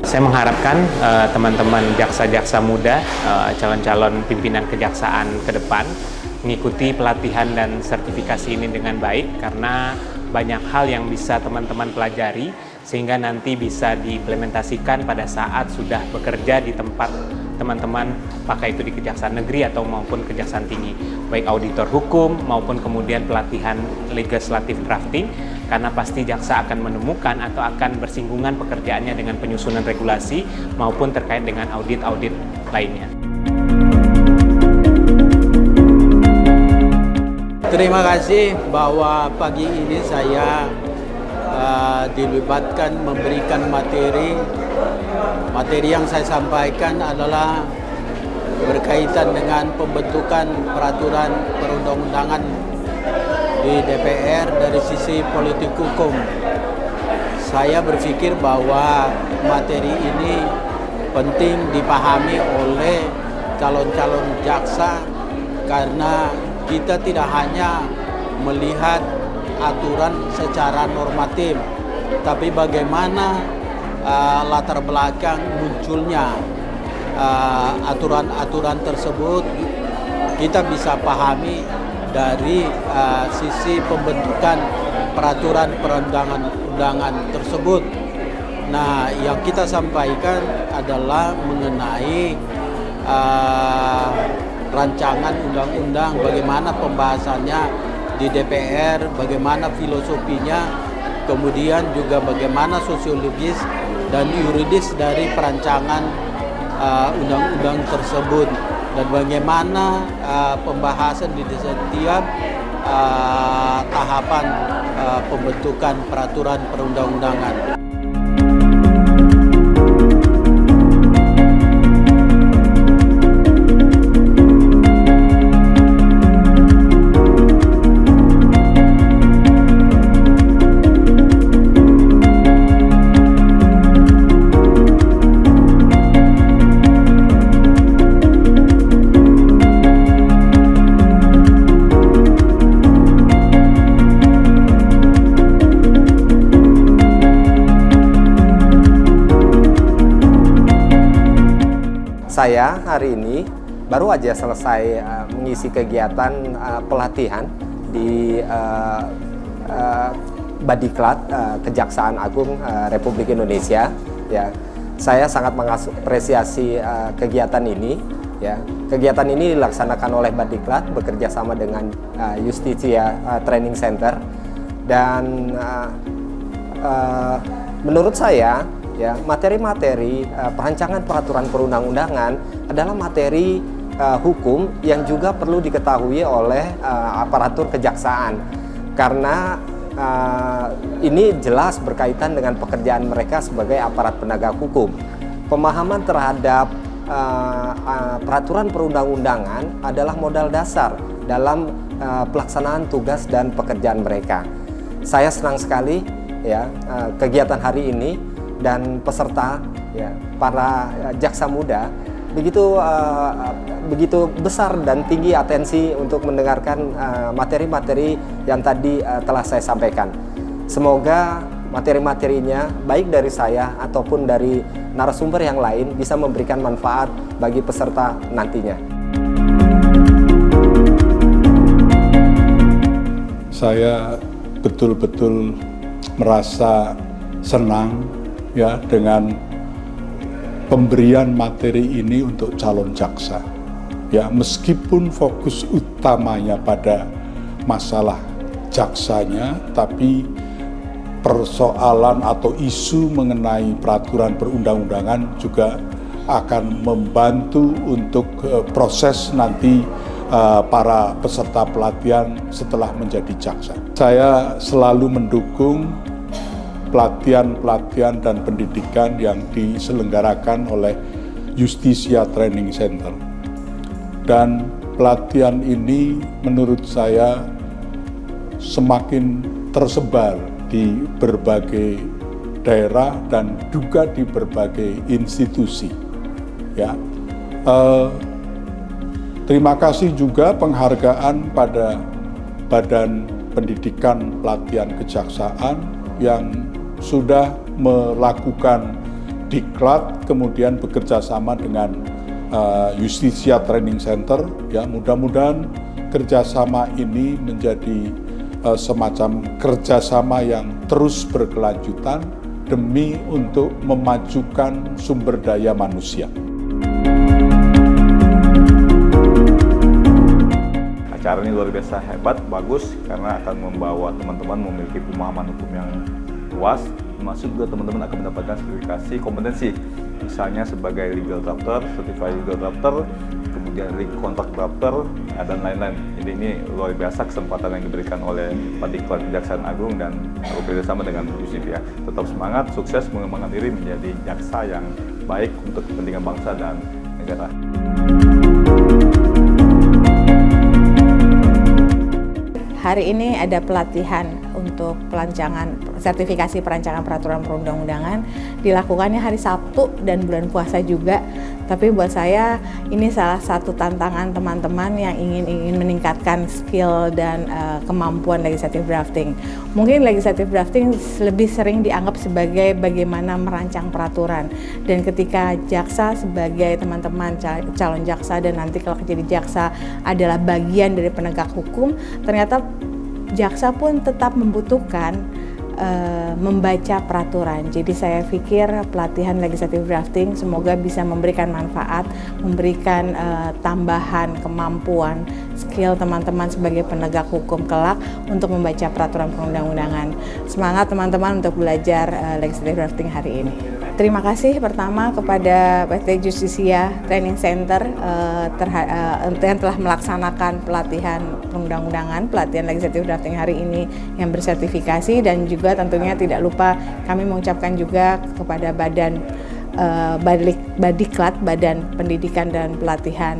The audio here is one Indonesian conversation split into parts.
Saya mengharapkan teman-teman jaksa-jaksa muda, calon-calon pimpinan kejaksaan ke depan mengikuti pelatihan dan sertifikasi ini dengan baik, karena banyak hal yang bisa teman-teman pelajari sehingga nanti bisa diimplementasikan pada saat sudah bekerja di tempat teman-teman, apakah itu di Kejaksaan Negeri atau maupun Kejaksaan Tinggi, baik auditor hukum maupun kemudian pelatihan legislative drafting, karena pasti jaksa akan menemukan atau akan bersinggungan pekerjaannya dengan penyusunan regulasi maupun terkait dengan audit-audit lainnya. Terima kasih bahwa pagi ini saya dilibatkan memberikan materi yang saya sampaikan adalah berkaitan dengan pembentukan peraturan perundang-undangan di DPR dari sisi politik hukum. Saya berpikir bahwa materi ini penting dipahami oleh calon-calon jaksa, karena kita tidak hanya melihat aturan secara normatif, tapi bagaimana latar belakang munculnya aturan-aturan tersebut kita bisa pahami dari sisi pembentukan peraturan perundang-undangan tersebut. Nah, yang kita sampaikan adalah mengenai rancangan undang-undang, bagaimana pembahasannya di DPR, bagaimana filosofinya, kemudian juga bagaimana sosiologis dan yuridis dari perancangan undang-undang tersebut, dan bagaimana pembahasan di setiap tahapan pembentukan peraturan perundang-undangan. Saya hari ini baru aja selesai mengisi kegiatan pelatihan di Badiklat Kejaksaan Agung Republik Indonesia. Ya, saya sangat mengapresiasi kegiatan ini. Ya, kegiatan ini dilaksanakan oleh Badiklat bekerja sama dengan Justisia Training Center, dan menurut saya, ya, materi-materi perancangan peraturan perundang-undangan adalah materi hukum yang juga perlu diketahui oleh aparatur kejaksaan, karena ini jelas berkaitan dengan pekerjaan mereka sebagai aparat penegak hukum. Pemahaman terhadap peraturan perundang-undangan adalah modal dasar dalam pelaksanaan tugas dan pekerjaan mereka. Saya senang sekali, ya, kegiatan hari ini dan peserta, ya, para jaksa muda begitu besar dan tinggi atensi untuk mendengarkan materi-materi yang tadi telah saya sampaikan. Semoga materi-materinya baik dari saya ataupun dari narasumber yang lain bisa memberikan manfaat bagi peserta nantinya. Saya betul-betul merasa senang, ya, dengan pemberian materi ini untuk calon jaksa. Ya, meskipun fokus utamanya pada masalah jaksanya, tapi persoalan atau isu mengenai peraturan perundang-undangan juga akan membantu untuk proses nanti para peserta pelatihan setelah menjadi jaksa. Saya selalu mendukung pelatihan-pelatihan dan pendidikan yang diselenggarakan oleh Justisia Training Center. Dan pelatihan ini menurut saya semakin tersebar di berbagai daerah dan juga di berbagai institusi. Ya, terima kasih juga penghargaan pada Badan Pendidikan Pelatihan Kejaksaan yang sudah melakukan Diklat kemudian bekerja sama dengan Justisia Training Center. Ya, mudah-mudahan kerjasama ini menjadi semacam kerjasama yang terus berkelanjutan demi untuk memajukan sumber daya manusia. Acara ini luar biasa hebat, bagus, karena akan membawa teman-teman memiliki pemahaman hukum yang luas, termasuk juga teman-teman akan mendapatkan sertifikasi kompetensi, misalnya sebagai legal drafter, certified legal drafter, kemudian legal contract drafter, dan lain-lain. Jadi ini luar biasa kesempatan yang diberikan oleh Pak Diklat Kejaksaan Agung dan bekerjasama dengan Justisia. Tetap semangat, sukses mengembangkan diri menjadi jaksa yang baik untuk kepentingan bangsa dan negara. Hari ini ada pelatihan untuk pelancangan sertifikasi perancangan peraturan perundang-undangan, dilakukannya hari Sabtu dan bulan puasa juga. Tapi buat saya ini salah satu tantangan teman-teman yang ingin meningkatkan skill dan kemampuan legislative drafting. Mungkin legislative drafting lebih sering dianggap sebagai bagaimana merancang peraturan, dan ketika jaksa sebagai teman-teman calon jaksa dan nanti kalau jadi jaksa adalah bagian dari penegak hukum, ternyata jaksa pun tetap membutuhkan membaca peraturan. Jadi saya pikir pelatihan legislative drafting semoga bisa memberikan manfaat, memberikan tambahan kemampuan, skill teman-teman sebagai penegak hukum kelak untuk membaca peraturan perundang-undangan. Semangat teman-teman untuk belajar legislative drafting hari ini. Terima kasih pertama kepada PT Justisia Training Center yang telah melaksanakan pelatihan perundang-undangan, pelatihan legislative drafting hari ini yang bersertifikasi, dan juga tentunya tidak lupa kami mengucapkan juga kepada Diklat, Badan Pendidikan dan Pelatihan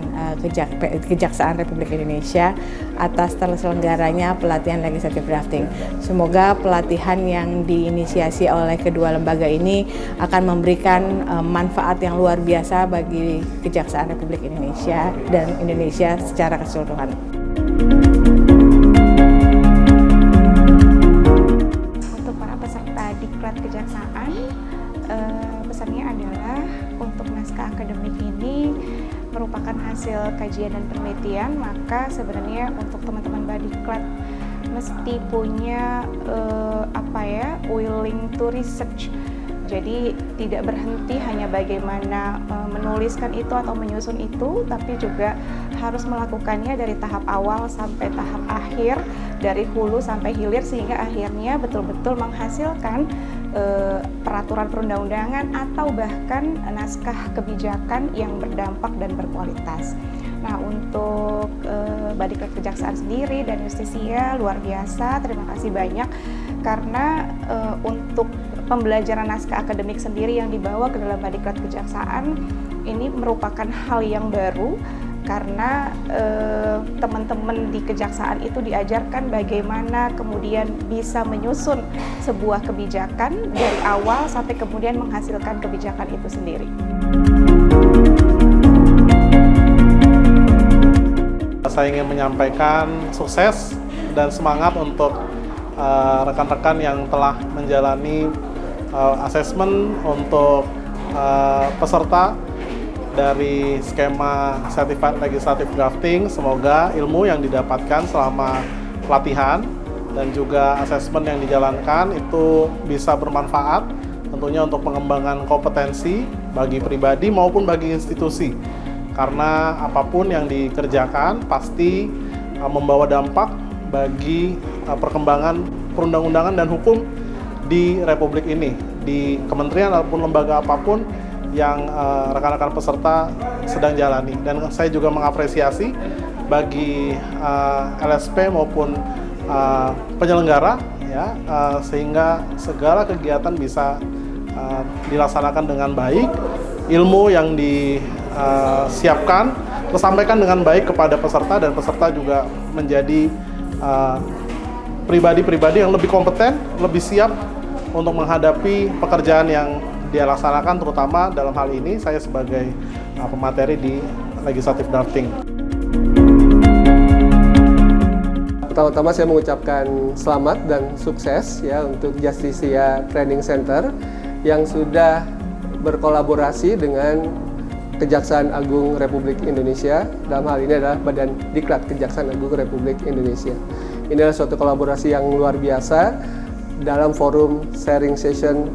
Kejaksaan Republik Indonesia atas terselenggaranya pelatihan legislative drafting. Semoga pelatihan yang diinisiasi oleh kedua lembaga ini akan memberikan manfaat yang luar biasa bagi Kejaksaan Republik Indonesia dan Indonesia secara keseluruhan. Untuk para peserta Diklat Kejaksaan, pesannya adalah untuk naskah akademik ini merupakan hasil kajian dan penelitian, maka sebenarnya untuk teman-teman Badiklat mesti punya willing to research. Jadi tidak berhenti hanya bagaimana menuliskan itu atau menyusun itu, tapi juga harus melakukannya dari tahap awal sampai tahap akhir, dari hulu sampai hilir, sehingga akhirnya betul-betul menghasilkan peraturan perundang-undangan atau bahkan naskah kebijakan yang berdampak dan berkualitas. Nah, untuk Badiklat Kejaksaan sendiri dan Justisia luar biasa, terima kasih banyak karena untuk pembelajaran naskah akademik sendiri yang dibawa ke dalam Badiklat Kejaksaan ini merupakan hal yang baru, karena teman-teman di kejaksaan itu diajarkan bagaimana kemudian bisa menyusun sebuah kebijakan dari awal sampai kemudian menghasilkan kebijakan itu sendiri. Saya ingin menyampaikan sukses dan semangat untuk rekan-rekan yang telah menjalani asesmen untuk peserta dari skema Certified Legislative Drafting. Semoga ilmu yang didapatkan selama pelatihan dan juga asesmen yang dijalankan itu bisa bermanfaat tentunya untuk pengembangan kompetensi bagi pribadi maupun bagi institusi. Karena apapun yang dikerjakan pasti membawa dampak bagi perkembangan perundang-undangan dan hukum di Republik ini, di kementerian ataupun lembaga apapun yang rekan-rekan peserta sedang jalani. Dan saya juga mengapresiasi bagi LSP maupun penyelenggara, ya, sehingga segala kegiatan bisa dilaksanakan dengan baik, ilmu yang disiapkan tersampaikan dengan baik kepada peserta, dan peserta juga menjadi pribadi-pribadi yang lebih kompeten, lebih siap untuk menghadapi pekerjaan yang dia laksanakan, terutama dalam hal ini saya sebagai pemateri di legislative drafting. Pertama-tama saya mengucapkan selamat dan sukses ya untuk Justisia Training Center yang sudah berkolaborasi dengan Kejaksaan Agung Republik Indonesia, dalam hal ini adalah Badan Diklat Kejaksaan Agung Republik Indonesia. Ini adalah suatu kolaborasi yang luar biasa dalam forum sharing session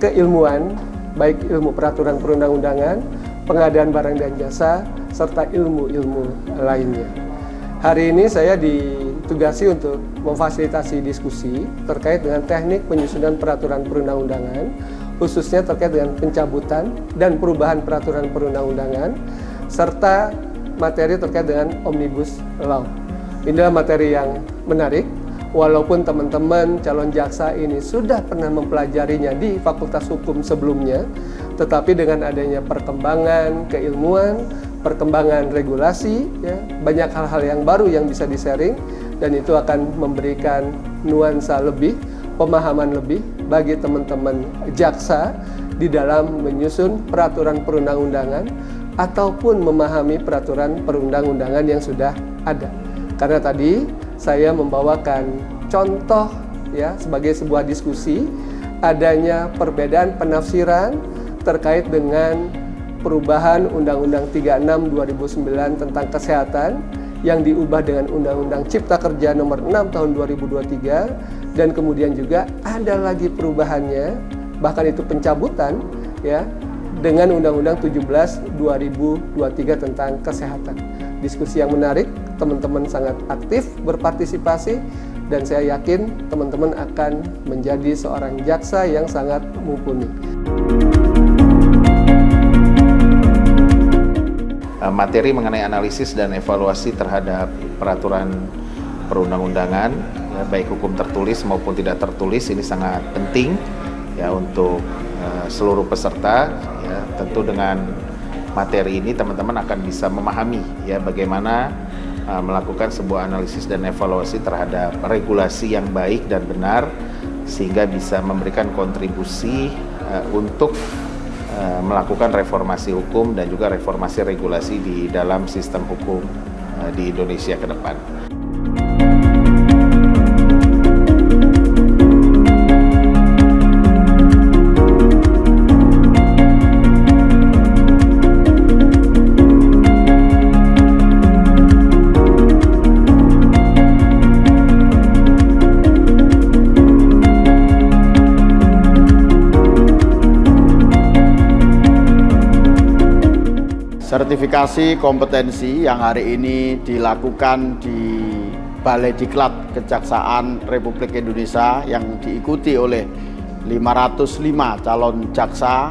keilmuan, baik ilmu peraturan perundang-undangan, pengadaan barang dan jasa, serta ilmu-ilmu lainnya. Hari ini saya ditugasi untuk memfasilitasi diskusi terkait dengan teknik penyusunan peraturan perundang-undangan, khususnya terkait dengan pencabutan dan perubahan peraturan perundang-undangan, serta materi terkait dengan Omnibus Law. Ini adalah materi yang menarik, walaupun teman-teman calon jaksa ini sudah pernah mempelajarinya di Fakultas Hukum sebelumnya, tetapi dengan adanya perkembangan keilmuan, perkembangan regulasi, ya, banyak hal-hal yang baru yang bisa di-sharing, dan itu akan memberikan nuansa lebih, pemahaman lebih bagi teman-teman jaksa di dalam menyusun peraturan perundang-undangan ataupun memahami peraturan perundang-undangan yang sudah ada. Karena tadi saya membawakan contoh ya sebagai sebuah diskusi adanya perbedaan penafsiran terkait dengan perubahan Undang-Undang 36 2009 tentang kesehatan yang diubah dengan Undang-Undang Cipta Kerja nomor 6 tahun 2023, dan kemudian juga ada lagi perubahannya, bahkan itu pencabutan ya, dengan Undang-Undang 17 2023 tentang kesehatan. Diskusi yang menarik, teman-teman sangat aktif berpartisipasi, dan saya yakin teman-teman akan menjadi seorang jaksa yang sangat mumpuni. Materi mengenai analisis dan evaluasi terhadap peraturan perundang-undangan, ya, baik hukum tertulis maupun tidak tertulis, ini sangat penting ya untuk seluruh peserta. Ya, tentu dengan materi ini teman-teman akan bisa memahami ya bagaimana melakukan sebuah analisis dan evaluasi terhadap regulasi yang baik dan benar, sehingga bisa memberikan kontribusi untuk melakukan reformasi hukum dan juga reformasi regulasi di dalam sistem hukum di Indonesia ke depan. Sertifikasi kompetensi yang hari ini dilakukan di Balai Diklat Kejaksaan Republik Indonesia yang diikuti oleh 505 calon jaksa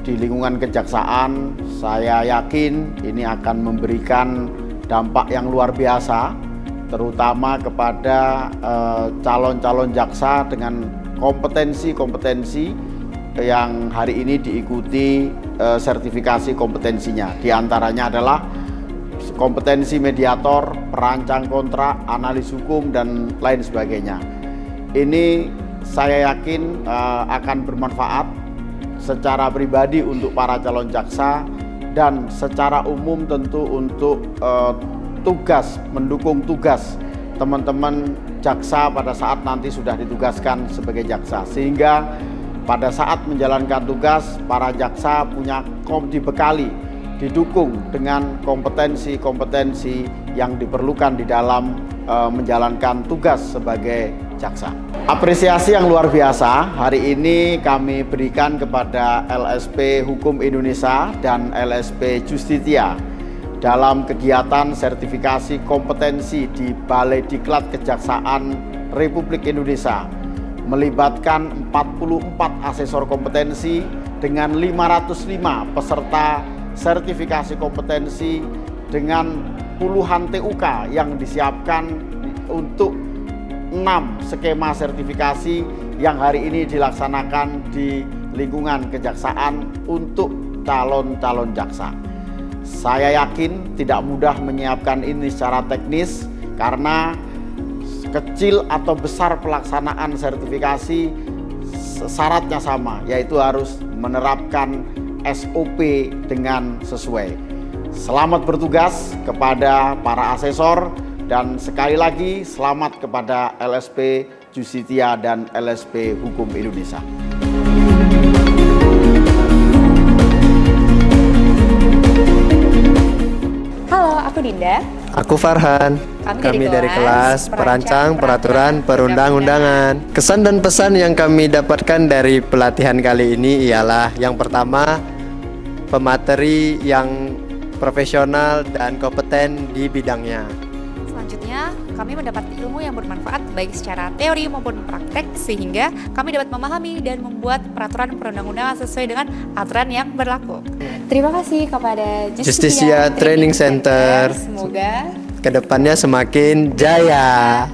di lingkungan kejaksaan, saya yakin ini akan memberikan dampak yang luar biasa, terutama kepada calon-calon jaksa dengan kompetensi-kompetensi yang hari ini diikuti sertifikasi kompetensinya. Di antaranya adalah kompetensi mediator, perancang kontrak, analis hukum, dan lain sebagainya. Ini saya yakin akan bermanfaat secara pribadi untuk para calon jaksa dan secara umum tentu untuk mendukung tugas teman-teman jaksa pada saat nanti sudah ditugaskan sebagai jaksa, sehingga pada saat menjalankan tugas, para jaksa dibekali, didukung dengan kompetensi-kompetensi yang diperlukan di dalam menjalankan tugas sebagai jaksa. Apresiasi yang luar biasa hari ini kami berikan kepada LSP Hukum Indonesia dan LSP Justitia dalam kegiatan sertifikasi kompetensi di Balai Diklat Kejaksaan Republik Indonesia, melibatkan 44 asesor kompetensi dengan 505 peserta sertifikasi kompetensi dengan puluhan TUK yang disiapkan untuk 6 skema sertifikasi yang hari ini dilaksanakan di lingkungan kejaksaan untuk calon-calon jaksa. Saya yakin tidak mudah menyiapkan ini secara teknis karena kecil atau besar pelaksanaan sertifikasi syaratnya sama, yaitu harus menerapkan SOP dengan sesuai. Selamat bertugas kepada para asesor, dan sekali lagi selamat kepada LSP Justitia dan LSP Hukum Indonesia. Aku Dinda. Aku Farhan. Kami dari kelas Perancang Peraturan Perundang-undangan. Kesan dan pesan yang kami dapatkan dari pelatihan kali ini ialah yang pertama, pemateri yang profesional dan kompeten di bidangnya. Selanjutnya, kami mendapat ilmu yang bermanfaat baik secara teori maupun praktek sehingga kami dapat memahami dan membuat peraturan perundang-undangan sesuai dengan aturan yang berlaku. Terima kasih kepada Justisia Training Center. Semoga kedepannya semakin jaya.